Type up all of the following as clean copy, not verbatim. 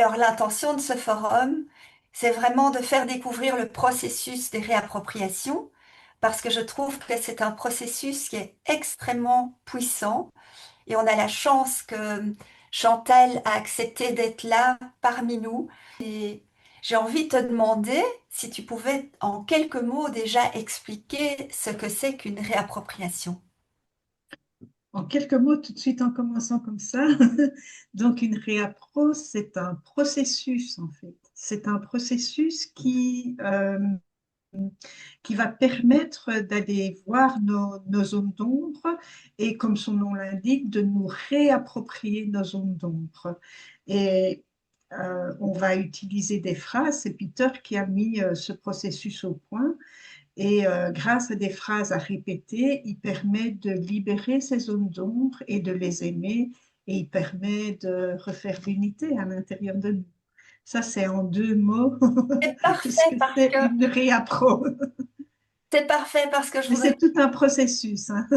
Alors, l'intention de ce forum, c'est vraiment de faire découvrir le processus des réappropriations, parce que je trouve que c'est un processus qui est extrêmement puissant et on a la chance que Chantal a accepté d'être là parmi nous. Et j'ai envie de te demander si tu pouvais en quelques mots déjà expliquer ce que c'est qu'une réappropriation. En quelques mots, tout de suite en commençant comme ça, donc une réappro, c'est un processus en fait. C'est un processus qui va permettre d'aller voir nos zones d'ombre et, comme son nom l'indique, de nous réapproprier nos zones d'ombre. Et on va utiliser des phrases. C'est Peter qui a mis ce processus au point. Et grâce à des phrases à répéter, il permet de libérer ces zones d'ombre et de les aimer. Et il permet de refaire l'unité à l'intérieur de nous. Ça, c'est en deux mots C'est ce parfait que parce c'est que une réappro. c'est parfait parce que je Mais voudrais c'est tout un processus, hein.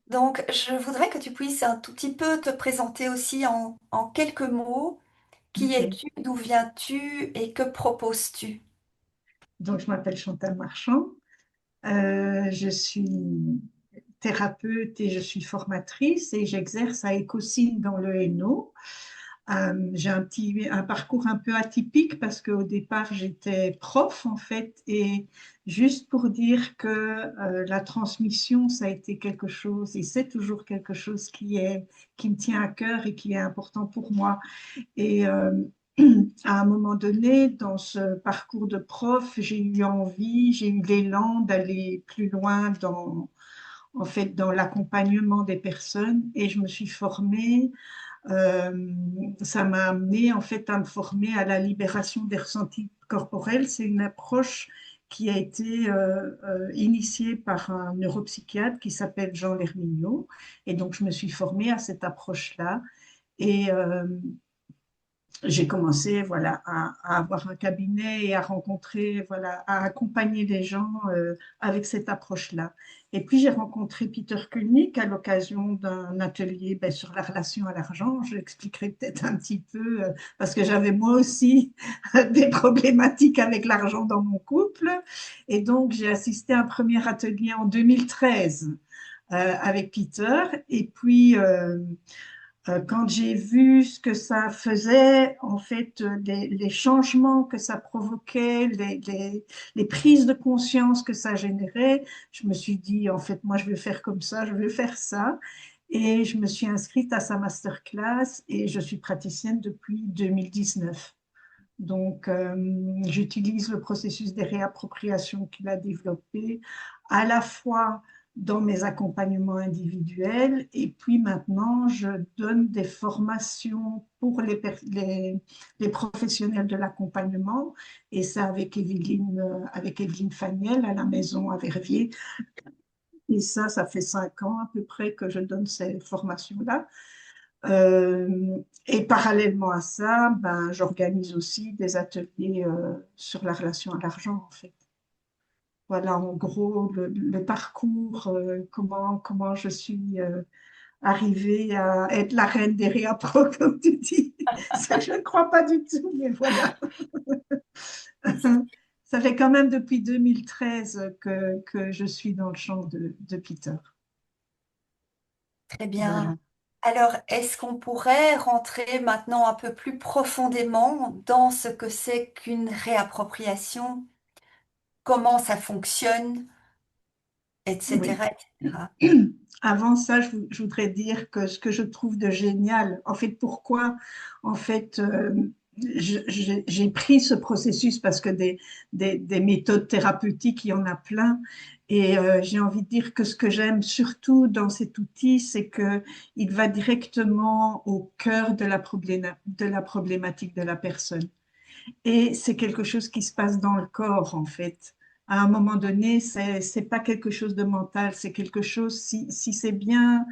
donc je voudrais que tu puisses un tout petit peu te présenter aussi en quelques mots. Qui Ok. es-tu? D'où viens-tu? Et que proposes-tu? Donc, je m'appelle Chantal Marchand. Je suis thérapeute et je suis formatrice et j'exerce à Écosine dans le Hainaut. J'ai un parcours un peu atypique parce qu'au départ, j'étais prof en fait. Et juste pour dire que la transmission, ça a été quelque chose et c'est toujours quelque chose qui me tient à cœur et qui est important pour moi. Et à un moment donné, dans ce parcours de prof, j'ai eu l'élan d'aller plus loin en fait, dans l'accompagnement des personnes et je me suis formée. euh, Ça m'a amené en fait à me former à la libération des ressentis corporels. C'est une approche qui a été initiée par un neuropsychiatre qui s'appelle Jean Lermignot. Et donc, je me suis formée à cette approche-là. Et j'ai commencé voilà, à avoir un cabinet et à rencontrer, voilà, à accompagner les gens avec cette approche-là. Et puis j'ai rencontré Peter Kulnick à l'occasion d'un atelier ben, sur la relation à l'argent. Je l'expliquerai peut-être un petit peu parce que j'avais moi aussi des problématiques avec l'argent dans mon couple. Et donc j'ai assisté à un premier atelier en 2013 avec Peter. Et puis quand j'ai vu ce que ça faisait, en fait, les changements que ça provoquait, les prises de conscience que ça générait, je me suis dit, en fait, moi, je veux faire comme ça, je veux faire ça. Et je me suis inscrite à sa masterclass et je suis praticienne depuis 2019. Donc, j'utilise le processus des réappropriations qu'il a développé à la fois dans mes accompagnements individuels et puis maintenant, je donne des formations pour les professionnels de l'accompagnement et ça avec Evelyne Faniel à la maison à Verviers. Et ça fait 5 ans à peu près que je donne ces formations-là. Et parallèlement à ça, ben, j'organise aussi des ateliers sur la relation à l'argent, en fait. Voilà, en gros, le parcours, comment je suis arrivée à être la reine des réappros, comme tu dis. Ça, je ne crois pas du tout, mais voilà. Ça fait quand même depuis 2013 que je suis dans le champ de Peter. Très bien. Voilà. Alors, est-ce qu'on pourrait rentrer maintenant un peu plus profondément dans ce que c'est qu'une réappropriation, comment ça fonctionne, Oui. etc., etc. Avant ça, je voudrais dire que ce que je trouve de génial, en fait, pourquoi, en fait, j'ai pris ce processus parce que des méthodes thérapeutiques, il y en a plein. Et j'ai envie de dire que ce que j'aime surtout dans cet outil, c'est que il va directement au cœur de la problématique de la personne. Et c'est quelque chose qui se passe dans le corps, en fait. À un moment donné, c'est pas quelque chose de mental, c'est quelque chose, si c'est bien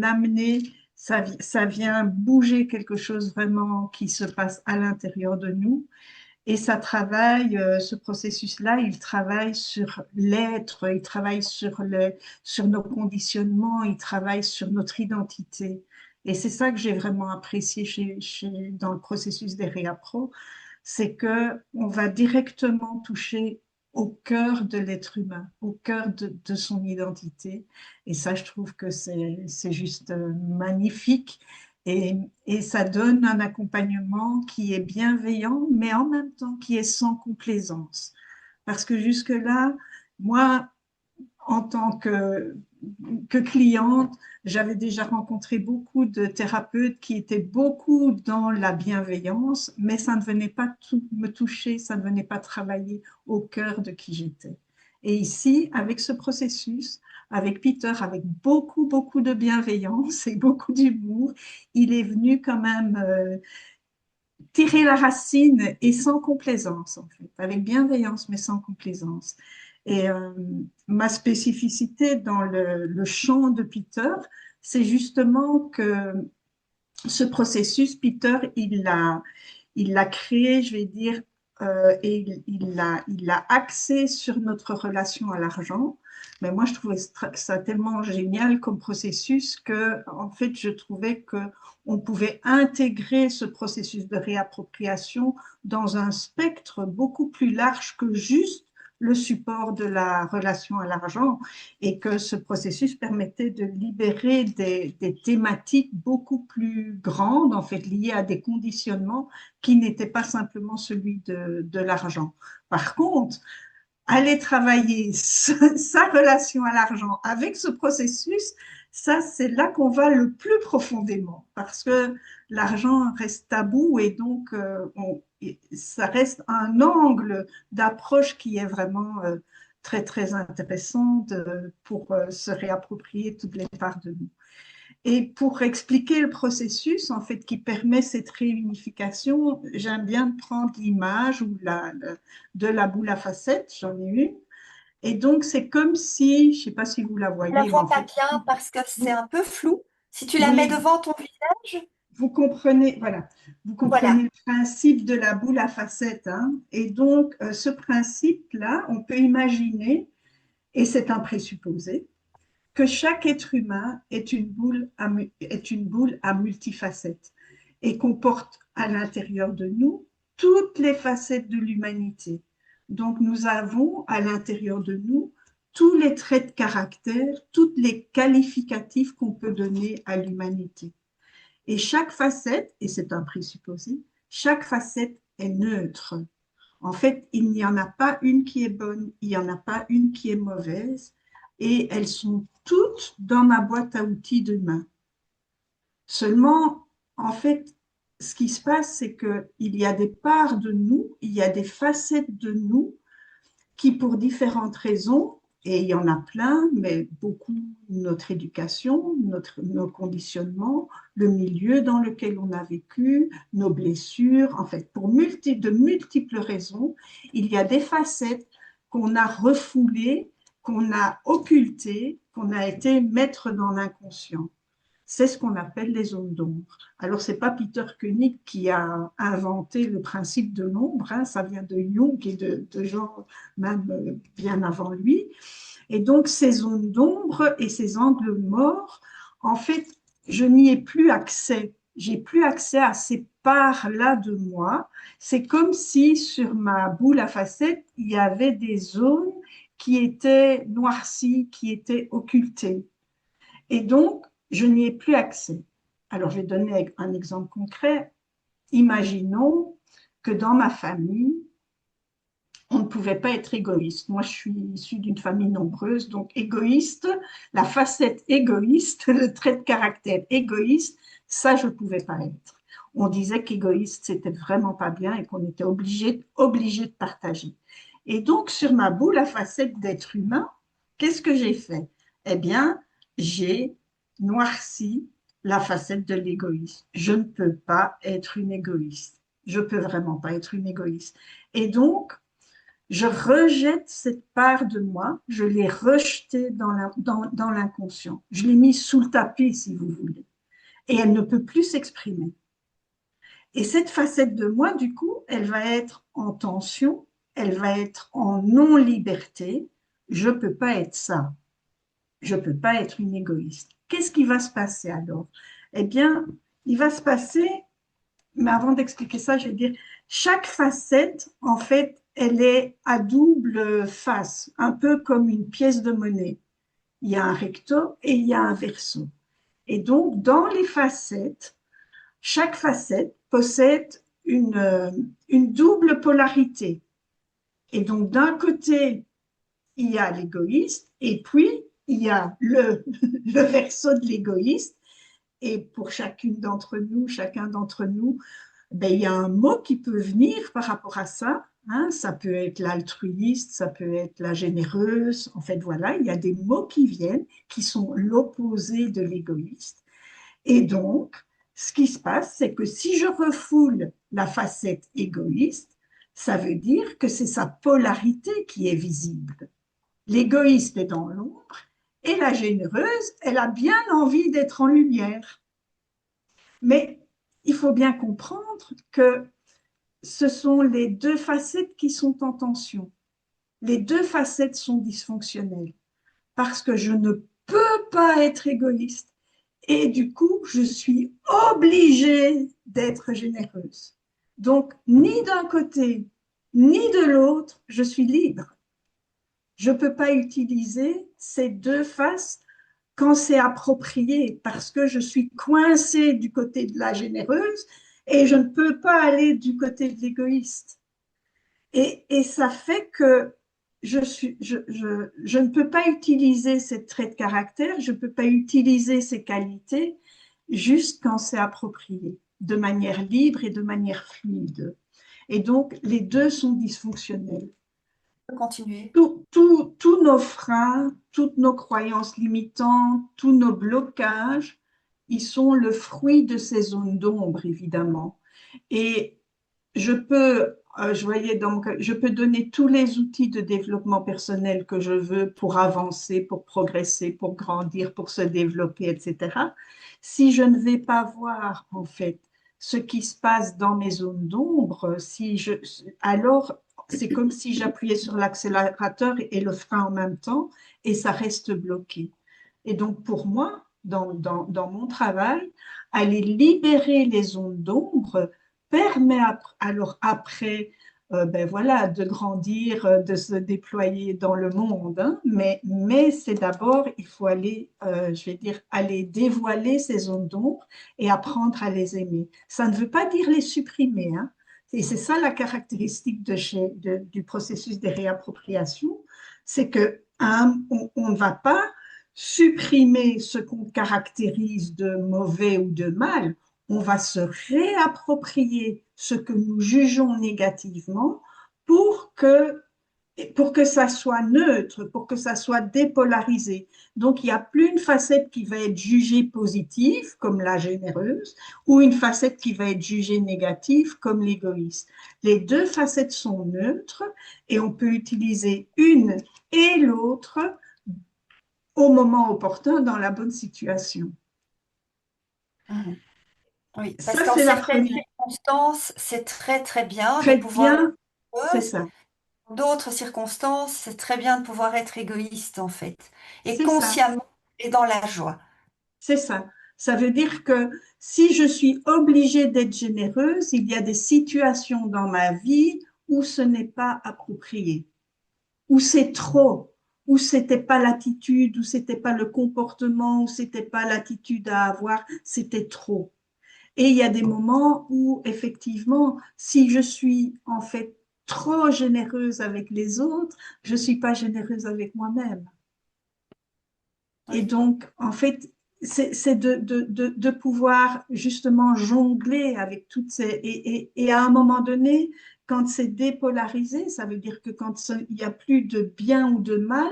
amené, ça vient bouger quelque chose vraiment qui se passe à l'intérieur de nous. Et ça travaille, ce processus-là, il travaille sur l'être, il travaille sur nos conditionnements, il travaille sur notre identité. Et c'est ça que j'ai vraiment apprécié dans le processus des réappros, c'est que on va directement toucher au cœur de l'être humain, au cœur de son identité. Et ça, je trouve que c'est juste magnifique. Et ça donne un accompagnement qui est bienveillant, mais en même temps qui est sans complaisance. Parce que jusque-là, moi, en tant que cliente, j'avais déjà rencontré beaucoup de thérapeutes qui étaient beaucoup dans la bienveillance, mais ça ne venait pas me toucher, ça ne venait pas travailler au cœur de qui j'étais. Et ici, avec ce processus, avec Peter, avec beaucoup, beaucoup de bienveillance et beaucoup d'humour, il est venu quand même tirer la racine et sans complaisance, en fait, avec bienveillance, mais sans complaisance. Et ma spécificité dans le chant de Peter, c'est justement que ce processus, Peter, il l'a créé, je vais dire, et il l'a axé sur notre relation à l'argent. Mais moi, je trouvais ça tellement génial comme processus que, en fait, je trouvais que on pouvait intégrer ce processus de réappropriation dans un spectre beaucoup plus large que juste le support de la relation à l'argent et que ce processus permettait de libérer des thématiques beaucoup plus grandes, en fait, liées à des conditionnements qui n'étaient pas simplement celui de l'argent. Par contre, aller travailler sa relation à l'argent avec ce processus, ça, c'est là qu'on va le plus profondément parce que l'argent reste tabou et donc ça reste un angle d'approche qui est vraiment très, très intéressant pour se réapproprier toutes les parts de nous. Et pour expliquer le processus, en fait, qui permet cette réunification, j'aime bien prendre l'image de la boule à facettes, j'en ai une. Et donc, c'est comme si, je ne sais pas si vous la Je la voyez, mais vois en pas fait, bien parce que c'est vous, un peu flou. Si tu la mets oui, devant ton visage, vous comprenez, voilà, vous comprenez voilà. le principe de la boule à facettes, hein. Et donc, ce principe-là, on peut imaginer, et c'est un présupposé, que chaque être humain est une boule à multifacettes et qu'on porte à l'intérieur de nous toutes les facettes de l'humanité. Donc nous avons à l'intérieur de nous tous les traits de caractère, tous les qualificatifs qu'on peut donner à l'humanité. Et chaque facette, et c'est un présupposé, chaque facette est neutre. En fait, il n'y en a pas une qui est bonne, il n'y en a pas une qui est mauvaise, et elles sont toutes dans ma boîte à outils de main. Seulement, en fait, ce qui se passe, c'est qu'il y a des parts de nous, il y a des facettes de nous qui, pour différentes raisons, et il y en a plein, mais beaucoup, notre éducation, nos conditionnements, le milieu dans lequel on a vécu, nos blessures, en fait, de multiples raisons, il y a des facettes qu'on a refoulées, qu'on a occultées, qu'on a été mettre dans l'inconscient. C'est ce qu'on appelle les zones d'ombre. Alors, ce n'est pas Peter Koenig qui a inventé le principe de l'ombre, hein, ça vient de Jung et de gens même bien avant lui. Et donc, ces zones d'ombre et ces angles morts, en fait, je n'y ai plus accès. J'ai plus accès à ces parts-là de moi. C'est comme si sur ma boule à facettes, il y avait des zones qui étaient noircies, qui étaient occultées. Et donc, je n'y ai plus accès. Alors, je vais donner un exemple concret. Imaginons que dans ma famille, on ne pouvait pas être égoïste. Moi, je suis issue d'une famille nombreuse, donc égoïste, la facette égoïste, le trait de caractère égoïste, ça, je ne pouvais pas être. On disait qu'égoïste, c'était vraiment pas bien et qu'on était obligé de partager. Et donc, sur ma boule à facettes d'être humain, qu'est-ce que j'ai fait? Eh bien, j'ai noirci la facette de l'égoïsme. Je ne peux pas être une égoïste. Je peux vraiment pas être une égoïste. Et donc, je rejette cette part de moi, je l'ai rejetée dans l'inconscient. Je l'ai mise sous le tapis, si vous voulez. Et elle ne peut plus s'exprimer. Et cette facette de moi, du coup, elle va être en tension, elle va être en non-liberté. Je ne peux pas être ça. Je ne peux pas être une égoïste. Qu'est-ce qui va se passer alors? eh bien, il va se passer, mais avant d'expliquer ça, je vais dire, chaque facette, en fait, elle est à double face, un peu comme une pièce de monnaie. Il y a un recto et il y a un verso. Et donc, dans les facettes, chaque facette possède une double polarité. Et donc, d'un côté, il y a l'égoïste, et puis il y a le verso de l'égoïste. Et pour chacune d'entre nous, chacun d'entre nous, ben, il y a un mot qui peut venir par rapport à ça. Hein. Ça peut être l'altruiste, ça peut être la généreuse. En fait, voilà, il y a des mots qui viennent qui sont l'opposé de l'égoïste. Et donc, ce qui se passe, c'est que si je refoule la facette égoïste, ça veut dire que c'est sa polarité qui est visible. L'égoïste est dans l'ombre et la généreuse, elle a bien envie d'être en lumière. Mais il faut bien comprendre que ce sont les deux facettes qui sont en tension. Les deux facettes sont dysfonctionnelles parce que je ne peux pas être égoïste et du coup, je suis obligée d'être généreuse. Donc, ni d'un côté, ni de l'autre, je suis libre. Je ne peux pas utiliser ces deux faces quand c'est approprié parce que je suis coincée du côté de la généreuse et je ne peux pas aller du côté de l'égoïste. Et ça fait que je ne peux pas utiliser ces traits de caractère, je ne peux pas utiliser ces qualités juste quand c'est approprié, de manière libre et de manière fluide. Et donc, les deux sont dysfonctionnels. Continuer. Tous nos freins, toutes nos croyances limitantes, tous nos blocages, ils sont le fruit de ces zones d'ombre, évidemment. Et je voyais donc, je peux donner tous les outils de développement personnel que je veux pour avancer, pour progresser, pour grandir, pour se développer, etc. Si je ne vais pas voir, en fait, ce qui se passe dans mes zones d'ombre, alors c'est comme si j'appuyais sur l'accélérateur et le frein en même temps et ça reste bloqué. Et donc, pour moi, dans mon travail, aller libérer les zones d'ombre permet alors après ben voilà, de grandir, de se déployer dans le monde. Hein, mais c'est d'abord, il faut aller, je vais dire, aller dévoiler ces zones d'ombre et apprendre à les aimer. Ça ne veut pas dire les supprimer. Hein, et c'est ça la caractéristique du processus de réappropriation, c'est que hein, on ne va pas supprimer ce qu'on caractérise de mauvais ou de mal, on va se réapproprier ce que nous jugeons négativement pour que, pour que ça soit neutre, pour que ça soit dépolarisé. Donc, il n'y a plus une facette qui va être jugée positive, comme la généreuse, ou une facette qui va être jugée négative, comme l'égoïste. Les deux facettes sont neutres et on peut utiliser une et l'autre au moment opportun dans la bonne situation. Mhm. Oui, parce Ça, qu'en c'est la certaines première. circonstances, c'est très très bien de Très pouvoir être bien, c'est heureuse. ça. Dans d'autres circonstances, c'est très bien de pouvoir être égoïste en fait. Et C'est ça. consciemment et dans la joie. C'est ça. Ça veut dire que si je suis obligée d'être généreuse, il y a des situations dans ma vie où ce n'est pas approprié, où c'est trop, où c'était pas l'attitude, où c'était pas le comportement, où c'était pas l'attitude à avoir, c'était trop. Et il y a des moments où, effectivement, si je suis en fait trop généreuse avec les autres, je ne suis pas généreuse avec moi-même. Et Oui. donc, en fait, c'est de pouvoir justement jongler avec toutes ces... Et à un moment donné, quand c'est dépolarisé, ça veut dire que quand il n'y a plus de bien ou de mal,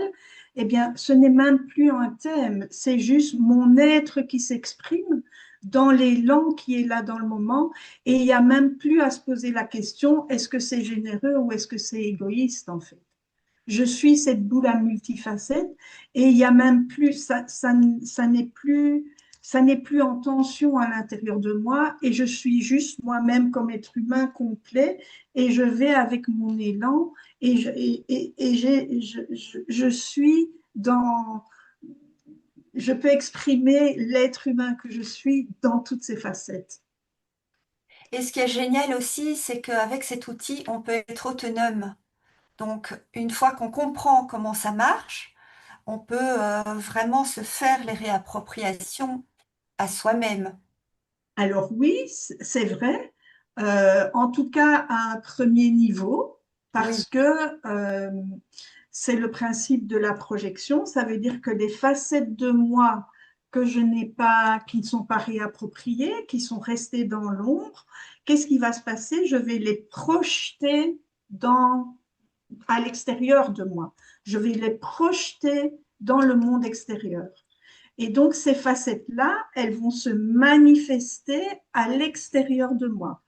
eh bien, ce n'est même plus un thème, c'est juste mon être qui s'exprime dans l'élan qui est là dans le moment, et il n'y a même plus à se poser la question, est-ce que c'est généreux ou est-ce que c'est égoïste, en fait. Je suis cette boule à multifacettes et il y a même plus, ça n'est plus en tension à l'intérieur de moi et je suis juste moi-même comme être humain complet et je vais avec mon élan et je suis dans, je peux exprimer l'être humain que je suis dans toutes ses facettes. Et ce qui est génial aussi, c'est qu'avec cet outil, on peut être autonome. Donc, une fois qu'on comprend comment ça marche, on peut vraiment se faire les réappropriations à soi-même. Alors oui, c'est vrai, en tout cas à un premier niveau, Oui, parce que c'est le principe de la projection. Ça veut dire que les facettes de moi que je n'ai pas, qui ne sont pas réappropriées, qui sont restées dans l'ombre, qu'est-ce qui va se passer? Je vais les projeter dans, à l'extérieur de moi. Je vais les projeter dans le monde extérieur. Et donc, ces facettes-là, elles vont se manifester à l'extérieur de moi.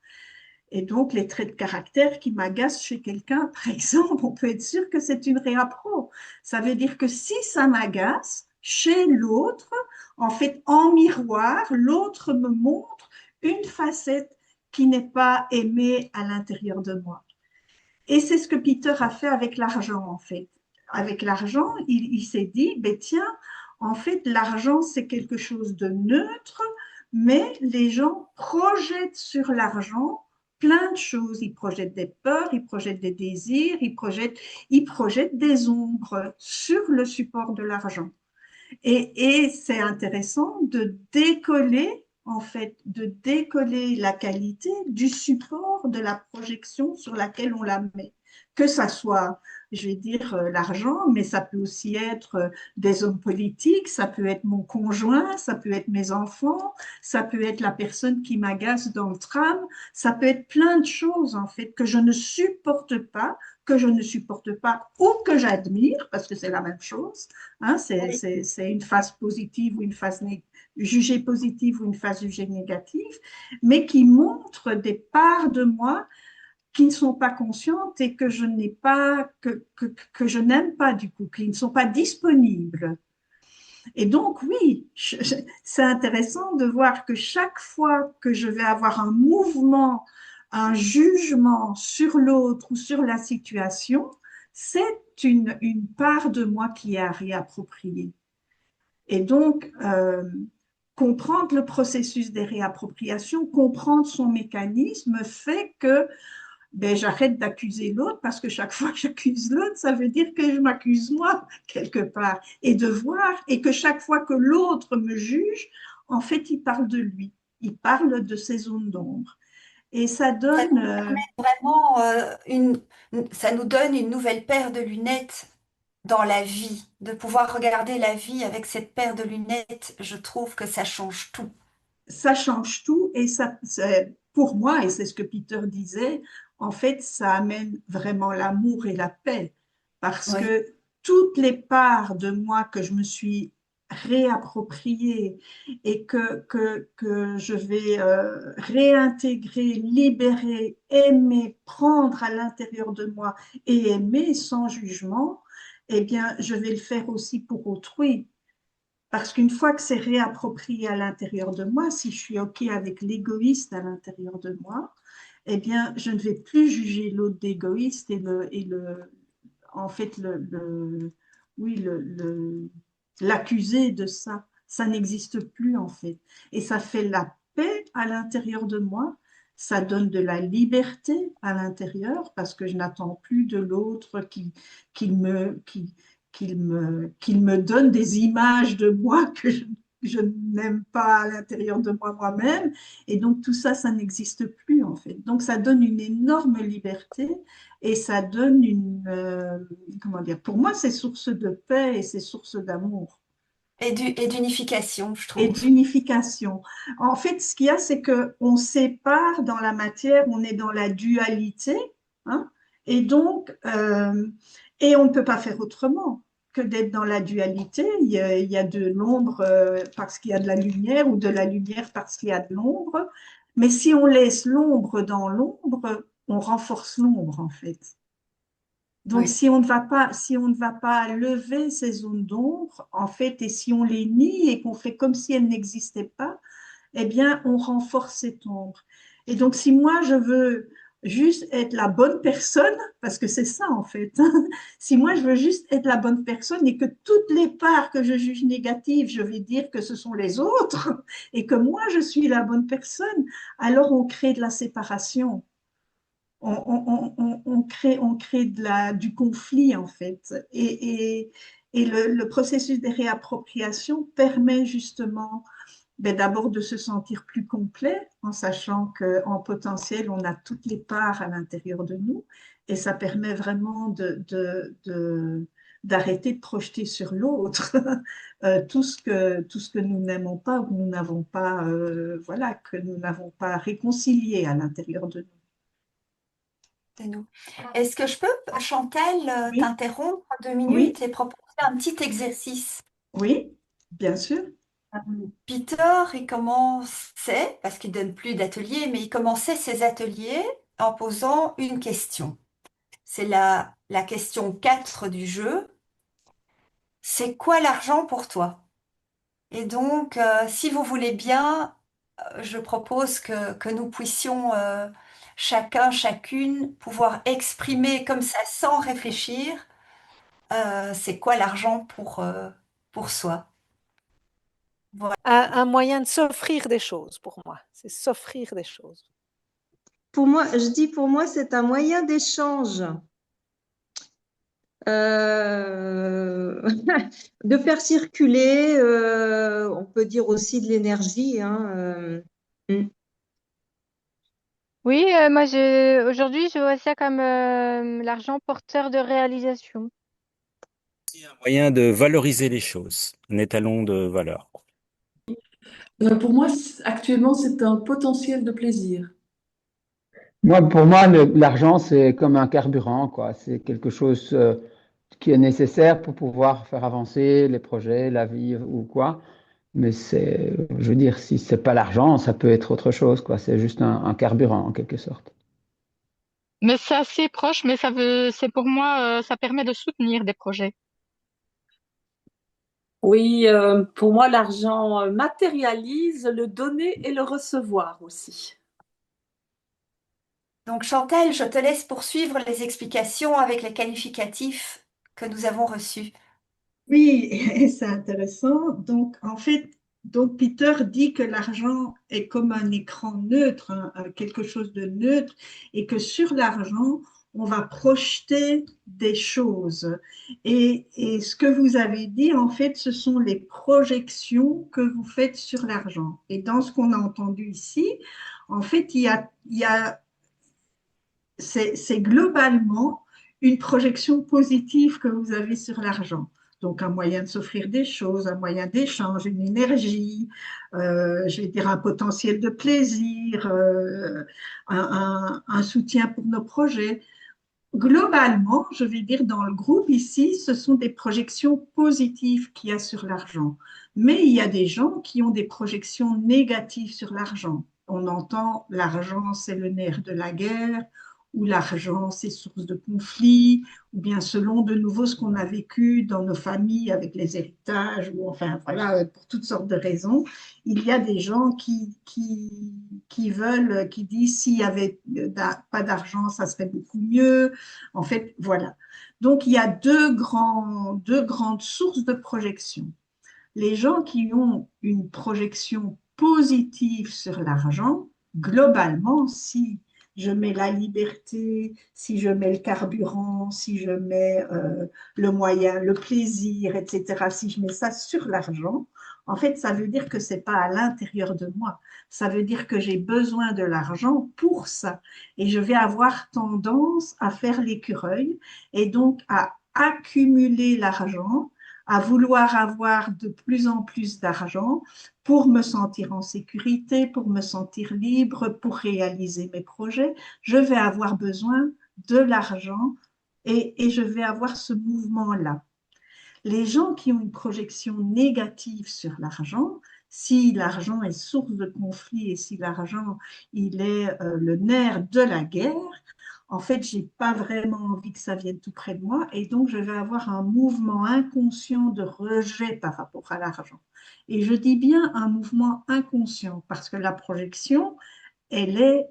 Et donc, les traits de caractère qui m'agacent chez quelqu'un, par exemple, on peut être sûr que c'est une réappro. Ça veut dire que si ça m'agace, chez l'autre, en fait, en miroir, l'autre me montre une facette qui n'est pas aimée à l'intérieur de moi. Et c'est ce que Peter a fait avec l'argent, en fait. Avec l'argent, il s'est dit, ben tiens, en fait, l'argent, c'est quelque chose de neutre, mais les gens projettent sur l'argent plein de choses. Ils projettent des peurs, ils projettent des désirs, ils projettent des ombres sur le support de l'argent. Et c'est intéressant de décoller, en fait, de décoller la qualité du support de la projection sur laquelle on la met. Que ça soit, je vais dire, l'argent, mais ça peut aussi être des hommes politiques, ça peut être mon conjoint, ça peut être mes enfants, ça peut être la personne qui m'agace dans le tram, ça peut être plein de choses, en fait, que je ne supporte pas ou que j'admire, parce que c'est la même chose. Hein, oui. c'est une phase positive ou une phase jugée positive ou une phase jugée négative, mais qui montre des parts de moi qui ne sont pas conscientes et que je n'ai pas, que je n'aime pas du coup, qui ne sont pas disponibles. Et donc, oui, c'est intéressant de voir que chaque fois que je vais avoir un mouvement, un jugement sur l'autre ou sur la situation, c'est une part de moi qui est à réapproprier. Et donc, comprendre le processus des réappropriations, comprendre son mécanisme fait que ben, j'arrête d'accuser l'autre parce que chaque fois que j'accuse l'autre, ça veut dire que je m'accuse moi quelque part. Et de voir, et que chaque fois que l'autre me juge, en fait, il parle de lui, il parle de ses zones d'ombre. Et ça Ça donne, nous permet vraiment ça nous donne une nouvelle paire de lunettes dans la vie, de pouvoir regarder la vie avec cette paire de lunettes. Je trouve que ça change tout. ça change tout et pour moi, et c'est ce que Peter disait, en fait, ça amène vraiment l'amour et la paix parce Oui. que toutes les parts de moi que je me suis réappropriées et que je vais réintégrer, libérer, aimer, prendre à l'intérieur de moi et aimer sans jugement, eh bien, je vais le faire aussi pour autrui. Parce qu'une fois que c'est réapproprié à l'intérieur de moi, si je suis OK avec l'égoïste à l'intérieur de moi, eh bien, je ne vais plus juger l'autre d'égoïste en fait, oui, l'accuser de ça. Ça n'existe plus, en fait. Et ça fait la paix à l'intérieur de moi. Ça donne de la liberté à l'intérieur parce que je n'attends plus de l'autre qu'il me, qui, qu'il me donne des images de moi que je n'aime pas à l'intérieur de moi moi-même. Et donc tout ça, ça n'existe plus en fait. Donc ça donne une énorme liberté et ça donne comment dire, pour moi, c'est source de paix et c'est source d'amour Et d'unification, je et trouve. d'unification. En fait, ce qu'il y a, c'est qu'on sépare dans la matière, on est dans la dualité, hein, et donc, et on ne peut pas faire autrement que d'être dans la dualité. Il y a de l'ombre parce qu'il y a de la lumière ou de la lumière parce qu'il y a de l'ombre. Mais si on laisse l'ombre dans l'ombre, on renforce l'ombre, en fait. Donc, Oui. si on ne va pas lever ces zones d'ombre, en fait, et si on les nie et qu'on fait comme si elles n'existaient pas, eh bien, on renforce cette ombre. Et donc, si moi, juste être la bonne personne, parce que c'est ça en fait. Si moi je veux juste être la bonne personne et que toutes les parts que je juge négatives, je vais dire que ce sont les autres et que moi je suis la bonne personne, alors on crée de la séparation. On crée du conflit en fait. Et le processus de réappropriation permet justement d'abord de se sentir plus complet en sachant qu'en potentiel, on a toutes les parts à l'intérieur de nous et ça permet vraiment d'arrêter de projeter sur l'autre tout ce que nous n'aimons pas ou que nous n'avons pas, voilà, que nous n'avons pas réconcilié à l'intérieur de nous. C'est nous. Est-ce que je peux, Chantal, Oui, t'interrompre deux oui, minutes et proposer un petit exercice? oui, bien sûr. Euh, Peter, il commençait, parce qu'il donne plus d'ateliers, mais il commençait ses ateliers en posant une question. C'est la question 4 du jeu. C'est quoi l'argent pour toi? Et donc, si vous voulez bien, je propose que nous puissions chacun, chacune, pouvoir exprimer comme ça sans réfléchir, c'est quoi l'argent pour soi. Voilà. Un moyen de s'offrir des choses pour moi. C'est s'offrir des choses. Pour moi, je dis pour moi, c'est un moyen d'échange, euh, de faire circuler, on peut dire aussi de l'énergie, hein, mm. Oui, aujourd'hui, je vois ça comme l'argent porteur de réalisation. Moyen de valoriser les choses, un étalon de valeur. Pour moi, actuellement, c'est un potentiel de plaisir. Pour moi, l'argent, c'est comme un carburant, quoi. C'est quelque chose qui est nécessaire pour pouvoir faire avancer les projets, la vie ou quoi. Mais je veux dire, si c'est pas l'argent, ça peut être autre chose, quoi. C'est juste un carburant, en quelque sorte. Mais c'est assez proche, mais c'est pour moi, ça permet de soutenir des projets. Oui, pour moi, l'argent matérialise le donner et le recevoir aussi. Donc, Chantal, je te laisse poursuivre les explications avec les qualificatifs que nous avons reçus. Oui, c'est intéressant. Donc, en fait, donc Peter dit que l'argent est comme un écran neutre, quelque chose de neutre, et que sur l'argent, on va projeter des choses. Et ce que vous avez dit, en fait, ce sont les projections que vous faites sur l'argent. Et dans ce qu'on a entendu ici, en fait, c'est globalement une projection positive que vous avez sur l'argent. Donc, un moyen de s'offrir des choses, un moyen d'échange, une énergie, je vais dire un potentiel de plaisir, un soutien pour nos projets. Globalement, je vais dire dans le groupe ici, ce sont des projections positives qu'il y a sur l'argent. Mais il y a des gens qui ont des projections négatives sur l'argent. On entend l'argent, c'est le nerf de la guerre, ou l'argent, c'est source de conflit, ou bien selon de nouveau ce qu'on a vécu dans nos familles avec les héritages, ou enfin voilà, pour toutes sortes de raisons. Il y a des gens qui veulent, qui disent s'il y avait pas d'argent, ça serait beaucoup mieux. En fait, voilà. Donc, il y a deux grandes sources de projection. Les gens qui ont une projection positive sur l'argent, globalement, si je mets la liberté, si je mets le carburant, si je mets le moyen, le plaisir, etc., si je mets ça sur l'argent, en fait, ça veut dire que ce n'est pas à l'intérieur de moi. Ça veut dire que j'ai besoin de l'argent pour ça. Et je vais avoir tendance à faire l'écureuil et donc à accumuler l'argent, à vouloir avoir de plus en plus d'argent pour me sentir en sécurité, pour me sentir libre, pour réaliser mes projets. Je vais avoir besoin de l'argent et je vais avoir ce mouvement-là. Les gens qui ont une projection négative sur l'argent, si l'argent est source de conflit et si l'argent il est le nerf de la guerre, en fait, j'ai pas vraiment envie que ça vienne tout près de moi et donc je vais avoir un mouvement inconscient de rejet par rapport à l'argent. Et je dis bien un mouvement inconscient parce que la projection, elle est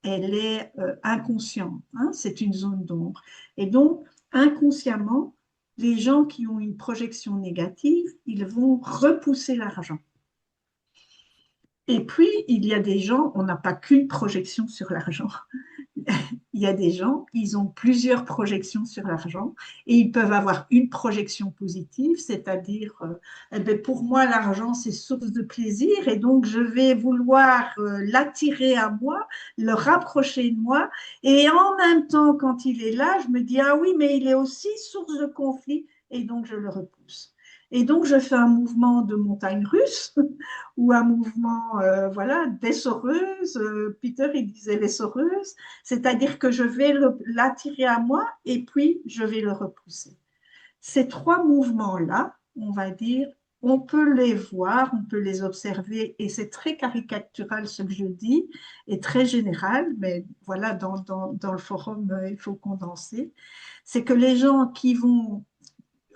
elle est inconsciente, hein, c'est une zone d'ombre. Et donc, inconsciemment, les gens qui ont une projection négative, ils vont repousser l'argent. Et puis, il y a des gens, on n'a pas qu'une projection sur l'argent. Il y a des gens, ils ont plusieurs projections sur l'argent et ils peuvent avoir une projection positive, c'est-à-dire, eh ben, pour moi, l'argent, c'est source de plaisir et donc je vais vouloir l'attirer à moi, le rapprocher de moi. Et en même temps, quand il est là, je me dis, ah oui, mais il est aussi source de conflit et donc je le repousse. Et donc, je fais un mouvement de montagne russe ou un mouvement, voilà, d'essoreuse. Peter, il disait l'essoreuse, c'est-à-dire que je vais l'attirer à moi et puis je vais le repousser. Ces trois mouvements-là, on va dire, on peut les voir, on peut les observer, et c'est très caricatural ce que je dis, et très général, mais voilà, dans le forum, il faut condenser. C'est que les gens qui vont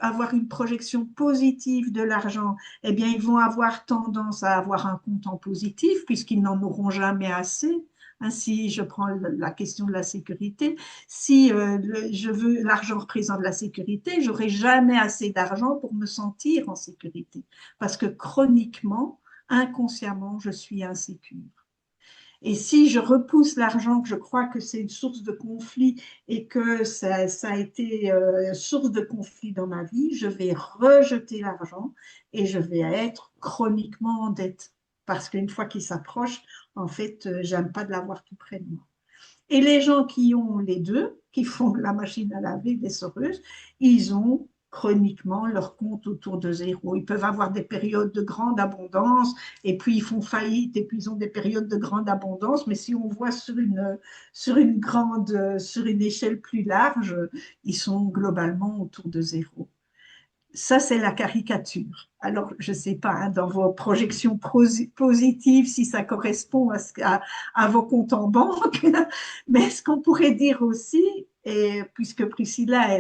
avoir une projection positive de l'argent, eh bien, ils vont avoir tendance à avoir un compte en positif puisqu'ils n'en auront jamais assez. Ainsi, je prends la question de la sécurité. Si je veux, l'argent représente la sécurité, j'aurai jamais assez d'argent pour me sentir en sécurité parce que chroniquement, inconsciemment, je suis insécure. Et si je repousse l'argent, que je crois que c'est une source de conflit et que ça a été source de conflit dans ma vie, je vais rejeter l'argent et je vais être chroniquement en dette. Parce qu'une fois qu'il s'approche, en fait, j'aime pas de l'avoir tout près de moi. Et les gens qui ont les deux, qui font la machine à laver, des soreuses, ils ont chroniquement leur compte autour de zéro. Ils peuvent avoir des périodes de grande abondance et puis ils font faillite et puis ils ont des périodes de grande abondance. Mais si on voit sur une échelle plus large, ils sont globalement autour de zéro. Ça, c'est la caricature. Alors, je ne sais pas, hein, dans vos projections positives, si ça correspond à vos comptes en banque, mais ce qu'on pourrait dire aussi, et puisque Priscilla,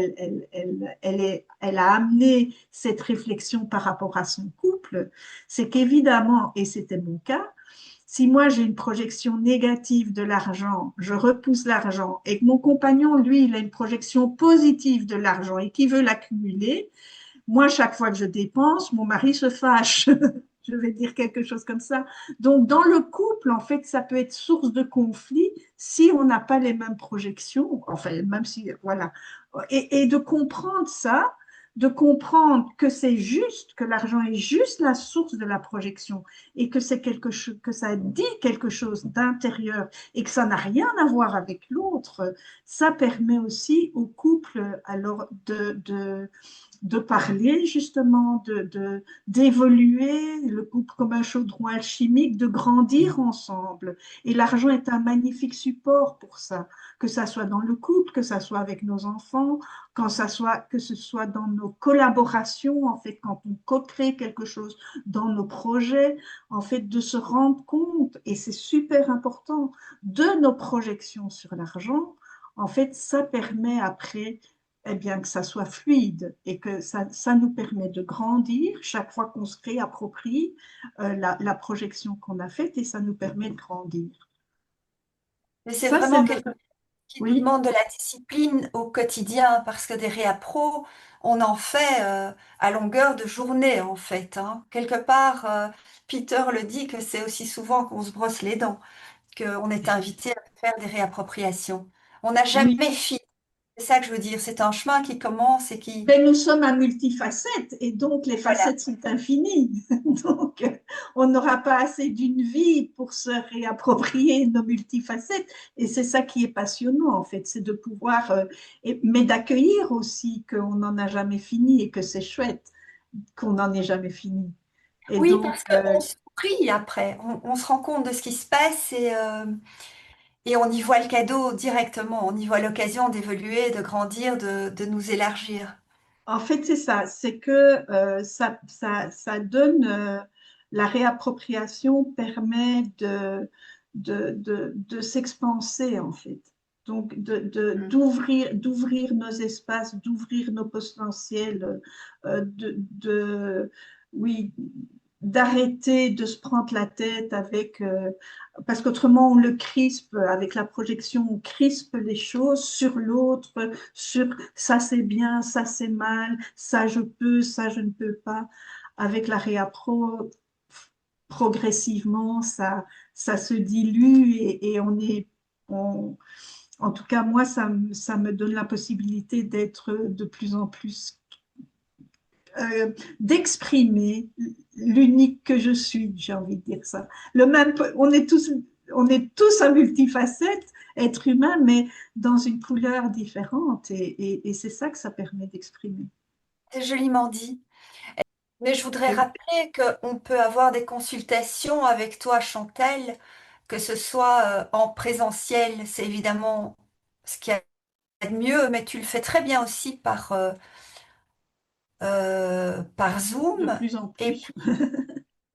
elle a amené cette réflexion par rapport à son couple, c'est qu'évidemment, et c'était mon cas, si moi j'ai une projection négative de l'argent, je repousse l'argent, et que mon compagnon, lui, il a une projection positive de l'argent et qui veut l'accumuler, moi, chaque fois que je dépense, mon mari se fâche. Je vais dire quelque chose comme ça. Donc, dans le couple, en fait, ça peut être source de conflit si on n'a pas les mêmes projections. Enfin, même si, voilà. Et de comprendre ça, de comprendre que c'est juste, que l'argent est juste la source de la projection et que c'est quelque chose, que ça dit quelque chose d'intérieur et que ça n'a rien à voir avec l'autre, ça permet aussi au couple alors de parler justement, d'évoluer, le couple comme un chaudron alchimique, de grandir ensemble. Et l'argent est un magnifique support pour ça, que ça soit dans le couple, que ça soit avec nos enfants, que ce soit dans nos collaborations, en fait, quand on co-crée quelque chose dans nos projets, en fait, de se rendre compte, et c'est super important, de nos projections sur l'argent. En fait, ça permet après eh bien, que ça soit fluide et que ça nous permet de grandir chaque fois qu'on se réapproprie la projection qu'on a faite et ça nous permet de grandir. Mais c'est Ça, c'est vraiment quelque chose qui nous oui, demande de la discipline au quotidien parce que des réappros, on en fait à longueur de journée en fait, hein. Quelque part, Peter le dit que c'est aussi souvent qu'on se brosse les dents, qu'on est invité à faire des réappropriations. On n'a oui. jamais fini. C'est ça que je veux dire. C'est un chemin qui commence et qui... Mais nous sommes à multifacettes et donc les Voilà. facettes sont infinies. Donc, on n'aura pas assez d'une vie pour se réapproprier nos multifacettes. Et c'est ça qui est passionnant, en fait, c'est de pouvoir, mais d'accueillir aussi qu'on n'en a jamais fini et que c'est chouette qu'on n'en ait jamais fini. Et Oui, donc, parce qu'on sourit après. On se rend compte de ce qui se passe et on y voit le cadeau directement. On y voit l'occasion d'évoluer, de grandir, de nous élargir. en fait, c'est ça, c'est que ça donne, la réappropriation permet de s'expanser, en fait. Donc, Mm. d'ouvrir nos espaces, d'ouvrir nos potentiels, oui, d'arrêter de se prendre la tête avec, parce qu'autrement on le crispe, avec la projection, on crispe les choses sur l'autre, sur ça c'est bien, ça c'est mal, ça je peux, ça je ne peux pas. Avec la réappro, progressivement, ça se dilue et on est, on- en tout cas moi, ça me donne la possibilité d'être de plus en plus d'exprimer l'unique que je suis, j'ai envie de dire ça. Le même, on est tous un multifacette, être humain, mais dans une couleur différente. Et c'est ça que ça permet d'exprimer. C'est joliment dit. Mais je voudrais Et rappeler qu'on peut avoir des consultations avec toi, Chantal, que ce soit en présentiel, c'est évidemment ce qu'il y a de mieux, mais tu le fais très bien aussi par de Zoom. plus en Et plus. puis,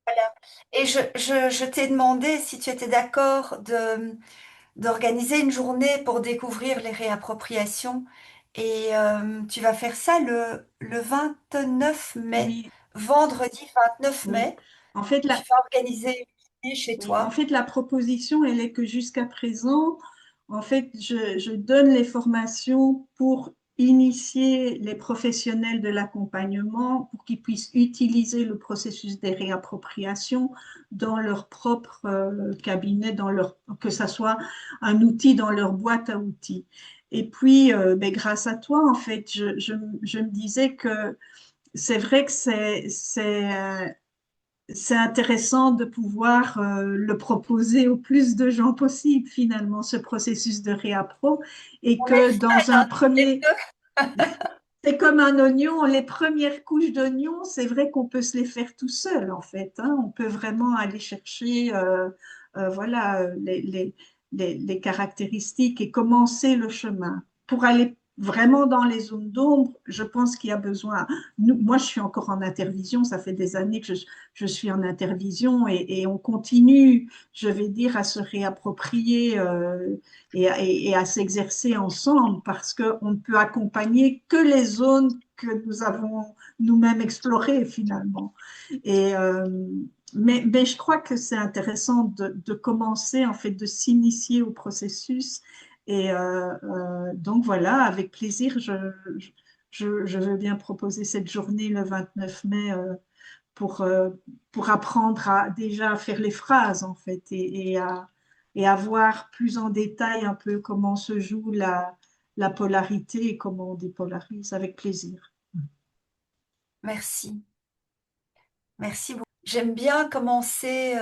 voilà. Et je t'ai demandé si tu étais d'accord d'organiser une journée pour découvrir les réappropriations. Et tu vas faire ça le 29 mai, Oui, vendredi 29 oui. mai. En fait, Tu la, vas organiser une journée chez Oui, en toi. fait, la proposition, elle est que jusqu'à présent, en fait, je donne les formations pour initier les professionnels de l'accompagnement pour qu'ils puissent utiliser le processus des réappropriations dans leur propre cabinet, que ça soit un outil dans leur boîte à outils. Et puis, ben, grâce à toi, en fait, je me disais que c'est vrai que c'est intéressant de pouvoir le proposer au plus de gens possible, finalement, ce processus de réappro, et On est que fiers, dans un hein, toutes les premier, deux. c'est comme un oignon, les premières couches d'oignon, c'est vrai qu'on peut se les faire tout seul, en fait, hein. On peut vraiment aller chercher, voilà, les caractéristiques et commencer le chemin. Pour aller vraiment dans les zones d'ombre, je pense qu'il y a besoin. Moi, je suis encore en intervision, ça fait des années que je suis en intervision et on continue, je vais dire, à se réapproprier et à s'exercer ensemble parce qu'on ne peut accompagner que les zones que nous avons nous-mêmes explorées finalement. Et, mais je crois que c'est intéressant de commencer, en fait, de s'initier au processus. Et donc voilà, avec plaisir, je veux bien proposer cette journée le 29 mai pour, euh, pour apprendre à déjà faire les phrases, en fait, et à voir plus en détail un peu comment se joue la polarité et comment on dépolarise, avec plaisir. Merci. Merci beaucoup. J'aime bien commencer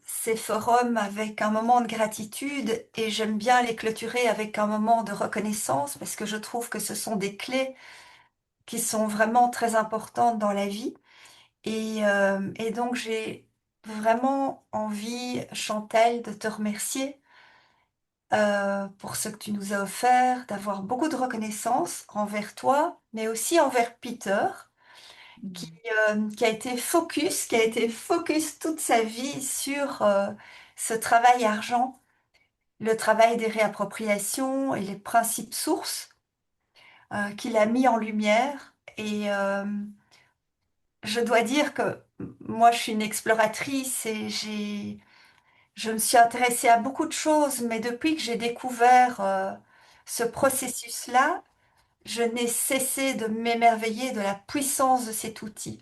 ces forums avec un moment de gratitude et j'aime bien les clôturer avec un moment de reconnaissance parce que je trouve que ce sont des clés qui sont vraiment très importantes dans la vie. Et donc j'ai vraiment envie, Chantal, de te remercier pour ce que tu nous as offert, d'avoir beaucoup de reconnaissance envers toi, mais aussi envers Peter, qui a été focus toute sa vie sur ce travail argent, le travail des réappropriations et les principes sources qu'il a mis en lumière. Et je dois dire que moi, je suis une exploratrice et je me suis intéressée à beaucoup de choses, mais depuis que j'ai découvert ce processus-là, je n'ai cessé de m'émerveiller de la puissance de cet outil.